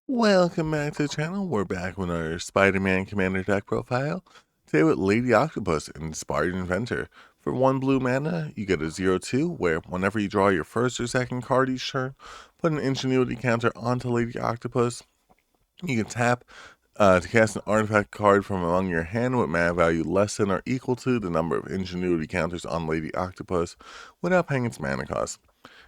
Welcome back to the channel. We're back with our Spider-Man Commander deck profile. Today with Lady Octopus, Inspired Inventor. For 1 blue mana, you get a 0/2, where whenever you draw your first or second card each turn, put an Ingenuity counter onto Lady Octopus. You can tap to cast an artifact card from among your hand with mana value less than or equal to the number of Ingenuity counters on Lady Octopus without paying its mana cost.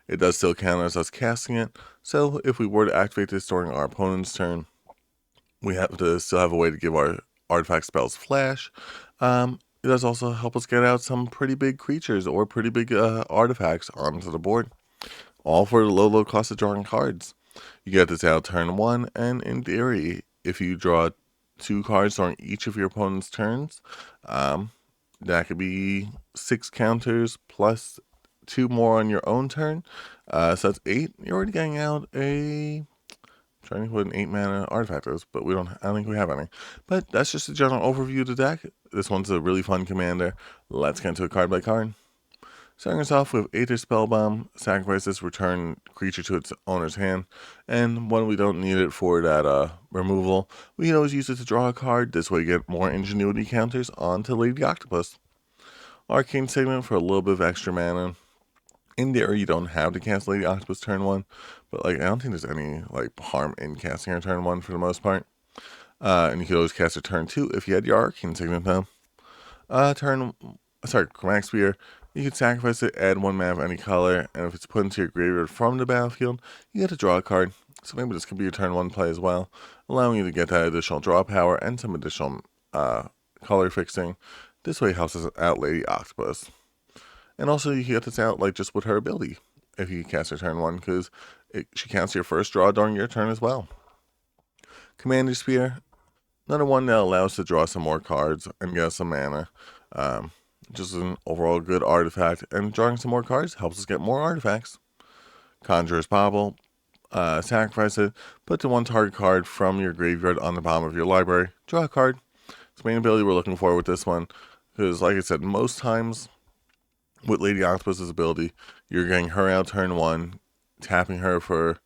It does still count as us casting it, so if we were to activate this during our opponent's turn, we have to still have a way to give our artifact spells flash. It does also help us get out some pretty big creatures or pretty big artifacts onto the board, all for the low cost of drawing cards. You get this out turn 1, and in theory, if you draw 2 cards during each of your opponent's turns, that could be 6 counters plus 2 more on your own turn. So that's 8. You're already getting out a... trying to put an 8 mana artifact is, but I don't think we have any. But that's just a general overview of the deck. This one's a really fun commander. Let's get into it card by card. Starting us off with Aether Spellbomb, sacrifice this, return creature to its owner's hand, and when we don't need it for that removal, we can always use it to draw a card. This way you get more Ingenuity counters onto Lady Octopus. Arcane Segment for a little bit of extra mana. In there, you don't have to cast Lady Octopus turn 1, but I don't think there's any harm in casting her turn 1 for the most part. And you could always cast her turn 2 if you had your Arcane Segment though. Chromatic Spear. You can sacrifice it, add 1 mana of any color, and if it's put into your graveyard from the battlefield, you get to draw a card. So maybe this could be your turn 1 play as well, allowing you to get that additional draw power and some additional color fixing. This way helps us out Lady Octopus. And also you get this out just with her ability if you cast her turn 1, because she counts your first draw during your turn as well. Commander Spear, another one that allows us to draw some more cards and get us some mana. Just an overall good artifact, and drawing some more cards helps us get more artifacts. Conjurer's Bauble, sacrifice it, put the 1 target card from your graveyard on the bottom of your library, draw a card. It's the main ability we're looking for with this one, because like I said, most times with Lady Octopus's ability, you're getting her out turn 1, tapping her for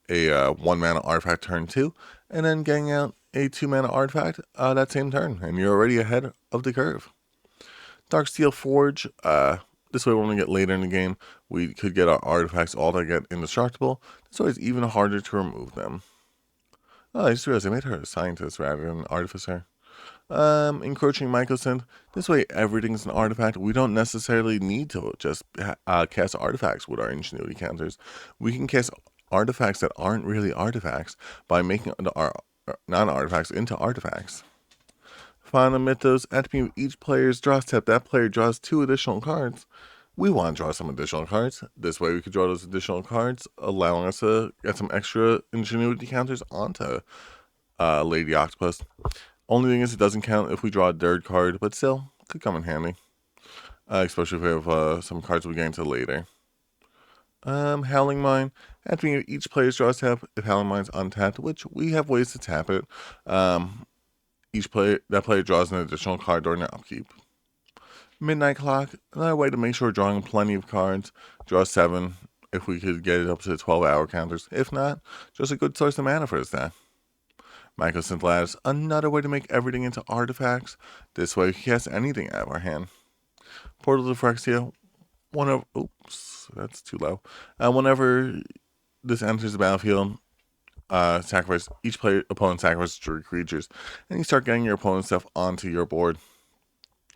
a 1 mana artifact turn 2, and then getting out a 2 mana artifact that same turn, and you're already ahead of the curve. Darksteel Forge, this way when we get later in the game, we could get our artifacts all that get indestructible, so it's even harder to remove them. Oh, I just realized I made her a scientist rather than an artificer. Encroaching Mycosynth. This way everything's an artifact. We don't necessarily need to just cast artifacts with our Ingenuity counters. We can cast artifacts that aren't really artifacts by making our non-artifacts into artifacts. Final Mythos. At the beginning of each player's draw step, that player draws 2 additional cards. We want to draw some additional cards. This way we could draw those additional cards, allowing us to get some extra Ingenuity counters onto Lady Octopus. Only thing is it doesn't count if we draw a 3rd card, but still, could come in handy. Especially if we have some cards we get into later. Howling Mine. At the beginning of each player's draw step, if Howling Mine's untapped, which we have ways to tap it, that player draws an additional card during their upkeep. Midnight Clock, another way to make sure we're drawing plenty of cards. Draw 7 if we could get it up to the 12-hour counters. If not, just a good source of mana for this deck. Mycosynth Lattice, another way to make everything into artifacts. This way we can cast anything out of our hand. Portal to Phyrexia, oops, that's too low. Whenever this enters the battlefield, sacrifice each opponent sacrifices 3 creatures, and you start getting your opponent's stuff onto your board.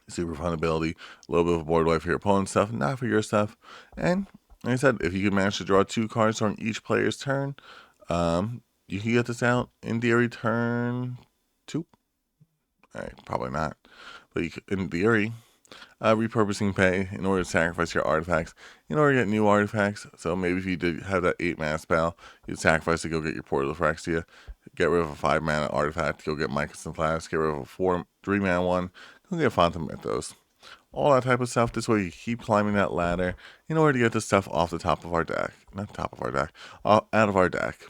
Super fun ability, a little bit of a board wipe for your opponent's stuff, not for your stuff. And like I said, if you can manage to draw 2 cards during each player's turn, you can get this out in theory turn 2. Probably not, but you could, in theory. Repurposing Pay, in order to sacrifice your artifacts, in order to get new artifacts. So maybe if you did have that 8 mana spell, you'd sacrifice to go get your Portal of Phyrexia, get rid of a 5 mana artifact, go get Mycosynth Lattice, get rid of a 3 mana one, go get Phantom Mythos. All that type of stuff. This way you keep climbing that ladder in order to get the stuff off the top of our deck. Not top of our deck, out of our deck.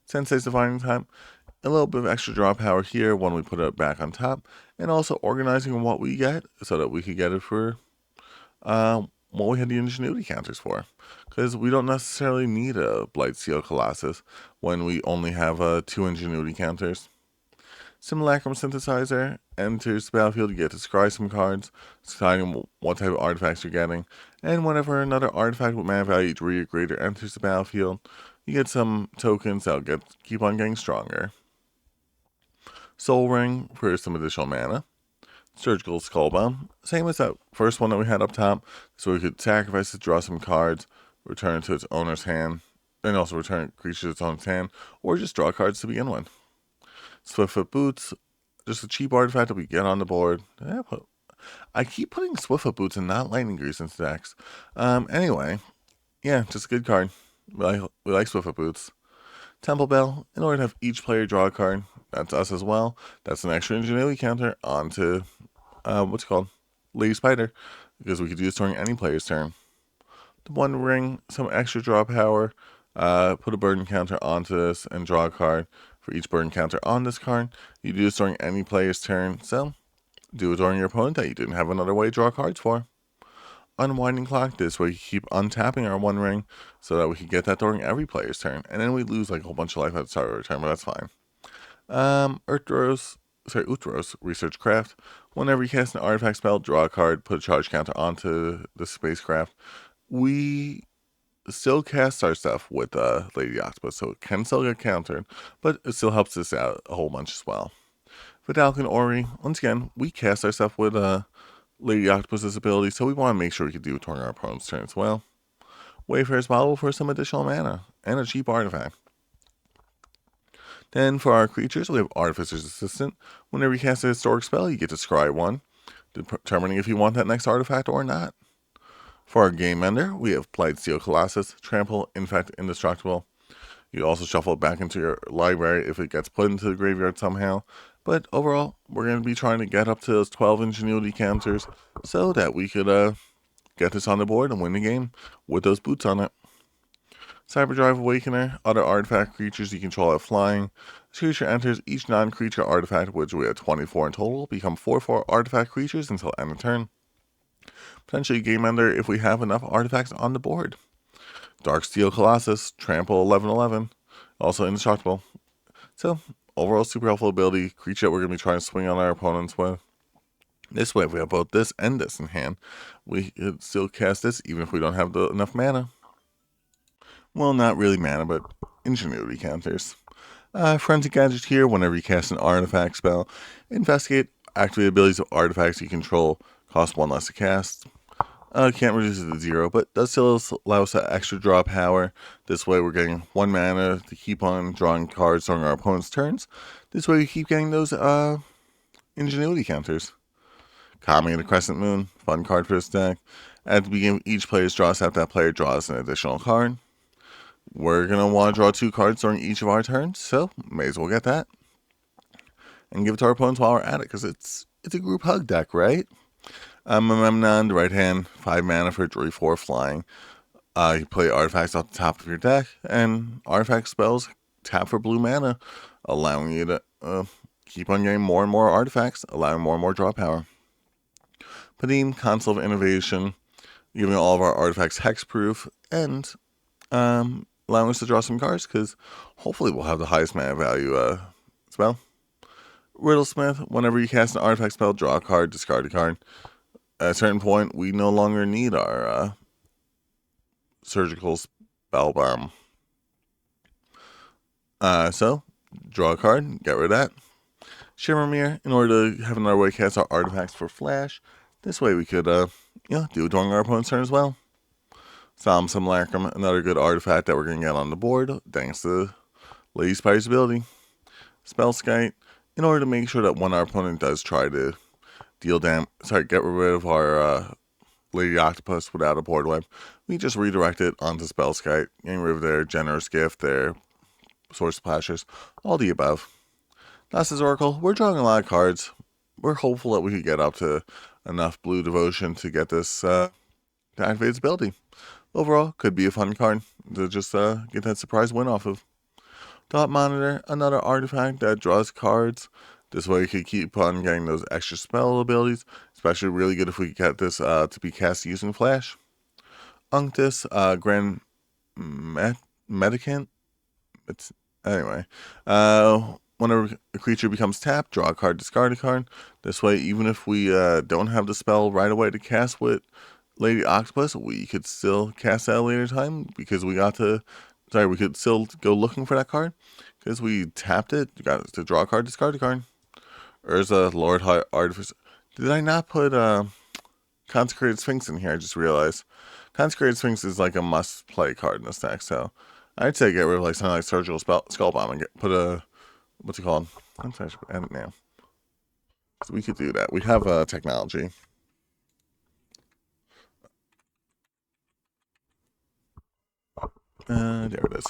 Sensei's Divining Time. A little bit of extra draw power here when we put it back on top, and also organizing what we get so that we could get it for what we had the ingenuity counters for. Because we don't necessarily need a Blightsteel Colossus when we only have 2 ingenuity counters. Simulacrum Synthesizer enters the battlefield. You get to scry some cards, deciding what type of artifacts you're getting. And whenever another artifact with mana value 3 or greater enters the battlefield, you get some tokens that'll keep on getting stronger. Soul Ring for some additional mana. Surgical Skull Bomb, same as that first one that we had up top, so we could sacrifice it, draw some cards, return it to its owner's hand, and also return creatures to its owner's hand, or just draw cards to begin with. Swiftfoot Boots, just a cheap artifact that we get on the board. I keep putting Swiftfoot Boots and not Lightning Grease into decks. Anyway, yeah, just a good card. We like Swiftfoot Boots. Temple Bell, in order to have each player draw a card. That's us as well. That's an extra ingenuity counter onto, what's it called? Lady Spider, because we could use during any player's turn. The One Ring, some extra draw power. Put a burden counter onto this and draw a card for each burden counter on this card. You do this during any player's turn, so do it during your opponent that you didn't have another way to draw cards for. Unwinding Clock, this way you keep untapping our One Ring so that we can get that during every player's turn. And then we lose like a whole bunch of life at the start of our turn, but that's fine. Uthros, Research Craft. Whenever you cast an artifact spell, draw a card, put a charge counter onto the spacecraft. We still cast our stuff with Lady Octopus, so it can still get countered, but it still helps us out a whole bunch as well. Vidalcan Ori, once again, we cast our stuff with Lady Octopus's ability, so we want to make sure we can do it during our opponent's turn as well. Wayfarer's Bottle for some additional mana, and a cheap artifact. Then for our creatures, we have Artificer's Assistant. Whenever you cast a historic spell, you get to scry 1, determining if you want that next artifact or not. For our Game Ender, we have Blightsteel Colossus, Trample, Infect, Indestructible. You also shuffle it back into your library if it gets put into the graveyard somehow. But overall, we're going to be trying to get up to those 12 ingenuity counters so that we could get this on the board and win the game with those boots on it. Cyberdrive Awakener, other artifact creatures you control have flying. As creature enters, each non-creature artifact, which we have 24 in total, become 4/4 artifact creatures until end of turn. Potentially Game Ender if we have enough artifacts on the board. Darksteel Colossus, Trample 11/11, also indestructible. So, overall super helpful ability, creature that we're going to be trying to swing on our opponents with. This way, if we have both this and this in hand, we can still cast this even if we don't have enough mana. Well, not really mana, but ingenuity counters. Forensic Gadget here, whenever you cast an artifact spell, investigate, activate abilities of artifacts you control, cost 1 less to cast. Can't reduce it to 0, but does still allow us that extra draw power. This way we're getting 1 mana to keep on drawing cards during our opponent's turns. This way we keep getting those ingenuity counters. Kami the Crescent Moon, fun card for this deck. At the beginning of each player's draw step, that player draws an additional card. We're going to want to draw 2 cards during each of our turns, so may as well get that. And give it to our opponents while we're at it, because it's a group hug deck, right? Memnon, the right hand, 5 mana for 3/4 flying. You play artifacts off the top of your deck, and artifact spells tap for blue mana, allowing you to keep on getting more and more artifacts, allowing more and more draw power. Padim, Console of Innovation, giving all of our artifacts hexproof, and allowing us to draw some cards, because hopefully we'll have the highest mana value spell. Riddlesmith, whenever you cast an artifact spell, draw a card, discard a card. At a certain point, we no longer need our Surgical Spell Bomb. So, draw a card, get rid of that. Shimmermere, in order to have another way to cast our artifacts for flash. This way we could, do it during our opponent's turn as well. Solemn Simulacrum, another good artifact that we're going to get on the board, thanks to Lady Spider's ability. Spellskite, in order to make sure that when our opponent does try to get rid of our Lady Octopus without a board wipe, we just redirect it onto Spellskite, getting rid of their Generous Gift, their Sword Splashers, all the above. Thassa's Oracle, we're drawing a lot of cards. We're hopeful that we could get up to enough Blue Devotion to get this to activate its ability. Overall, could be a fun card to just get that surprise win off of. Dot Monitor, another artifact that draws cards. This way you could keep on getting those extra spell abilities, especially really good if we get this to be cast using Flash. Unctus, Grand Medicant. It's anyway. Whenever a creature becomes tapped, draw a card, discard a card. This way, even if we don't have the spell right away to cast with Lady Octopus, we could still cast that at a later time because we got to. Sorry, we could still go looking for that card because we tapped it. You got to draw a card, discard a card. Urza, Lord High Artificer. Did I not put Consecrated Sphinx in here? I just realized. Consecrated Sphinx is like a must-play card in this deck, so I'd say get rid of like something like Surgical Skull Bomb and put a what's it called? I'm sorry, end it now. So we could do that. We have technology. There it is.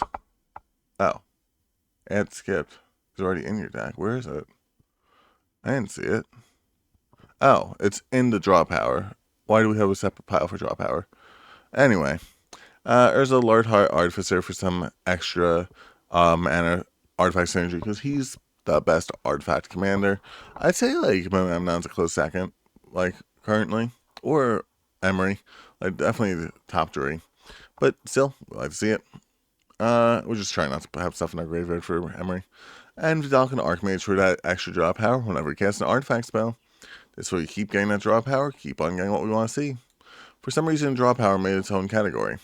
Oh, add skipped. It's already in your deck. Where is it? I didn't see it. Oh, it's in the draw power. Why do we have a separate pile for draw power? Anyway, there's a Lord Heart Artificer for some extra mana artifact synergy because he's the best artifact commander. I'd say like Amnon's a close second, like currently, or Emery, like definitely the top three. But still, we like to see it. We're just trying not to have stuff in our graveyard for Emery. And Vidalcan Archmage for that extra draw power whenever we cast an artifact spell. This way, you keep getting that draw power, keep on getting what we want to see. For some reason, draw power made its own category.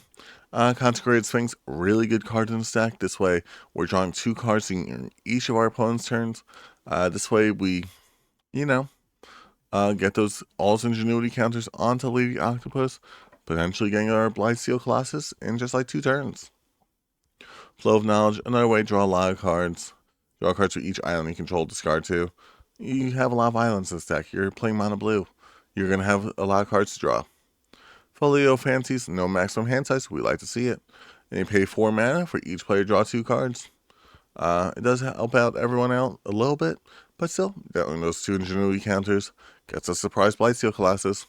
Consecrated Sphinx, really good card in the stack. This way, we're drawing 2 cards in each of our opponent's turns. This way, we, get those All's Ingenuity counters onto Lady Octopus, potentially getting our Blightsteel Colossus in just like 2 turns. Flow of Knowledge, another way to draw a lot of cards. Draw cards for each island you control, discard 2. You have a lot of islands in this deck. You're playing mono blue. You're going to have a lot of cards to draw. Folio Fancies, no maximum hand size. We like to see it. And you pay 4 mana for each player draw 2 cards. It does help out everyone out a little bit, but still, getting those 2 Ingenuity counters gets us surprise Blightsteel Colossus.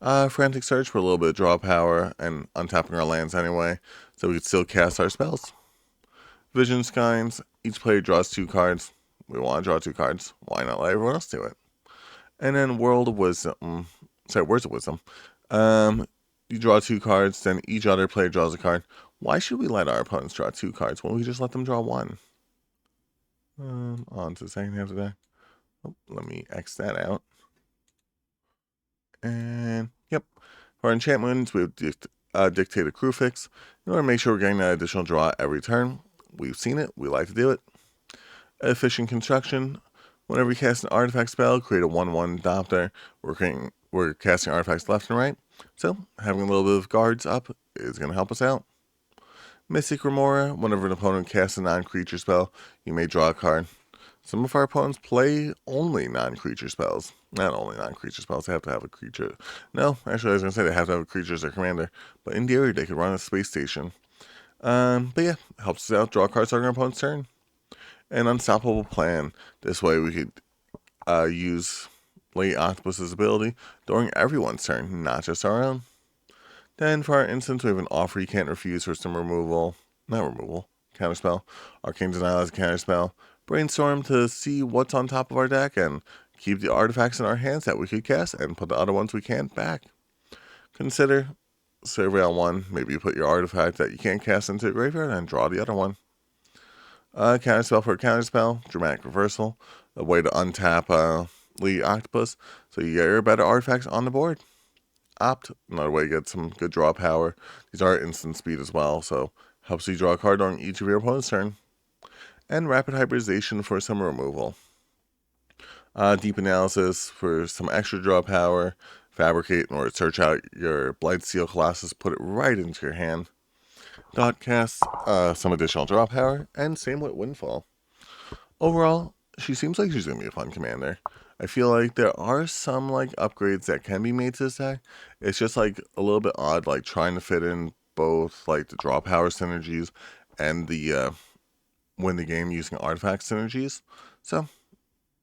Frantic Search for a little bit of draw power and untapping our lands anyway, so we could still cast our spells. Vision Skines, each player draws 2 cards. We want to draw 2 cards. Why not let everyone else do it? And then Words of Wisdom. You draw 2 cards, then each other player draws a card. Why should we let our opponents draw 2 cards when we just let them draw 1? On to the second half of that. Oh, let me X that out. And, yep. For enchantments, we have Dictated Crewfix. In order to make sure we're getting that additional draw every turn. We've seen it. We like to do it. Efficient Construction. Whenever we cast an artifact spell, create a 1/1 adopter. We're casting artifacts left and right, so having a little bit of guards up is going to help us out. Mystic Remora. Whenever an opponent casts a non-creature spell, you may draw a card. Some of our opponents play only non-creature spells. Not only non-creature spells, they have to have a creature. No, actually, I was going to say they have to have a creature as their commander, but in theory, they could run a space station. But yeah, helps us out. Draw cards on our opponent's turn. An Unstoppable Plan. This way we could use Lady Octopus's ability during everyone's turn, not just our own. Then for our instance, we have an offer you can't refuse for some counterspell. Arcane Denial as a counterspell. Brainstorm to see what's on top of our deck and keep the artifacts in our hands that we could cast and put the other ones we can't back. Consider Surveil 1. Maybe you put your artifact that you can't cast into the graveyard and draw the other one. Counterspell for a counterspell, Dramatic Reversal, a way to untap Lady Octopus, so you get your better artifacts on the board. Opt, another way to get some good draw power. These are instant speed as well, so helps you draw a card during each of your opponent's turn. And Rapid Hybridization for some removal. Deep Analysis for some extra draw power. Fabricate in order to search out your Blightsteel Colossus, put it right into your hand. Dot cast, some additional draw power, and same with Windfall. Overall, she seems like she's going to be a fun commander. I feel like there are some like upgrades that can be made to this deck. It's just like a little bit odd, like trying to fit in both like the draw power synergies and the win the game using artifact synergies. So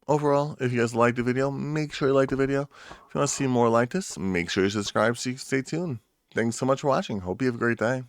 overall, if you guys liked the video, make sure you like the video. If you want to see more like this, make sure you subscribe so you can stay tuned. Thanks so much for watching. Hope you have a great day.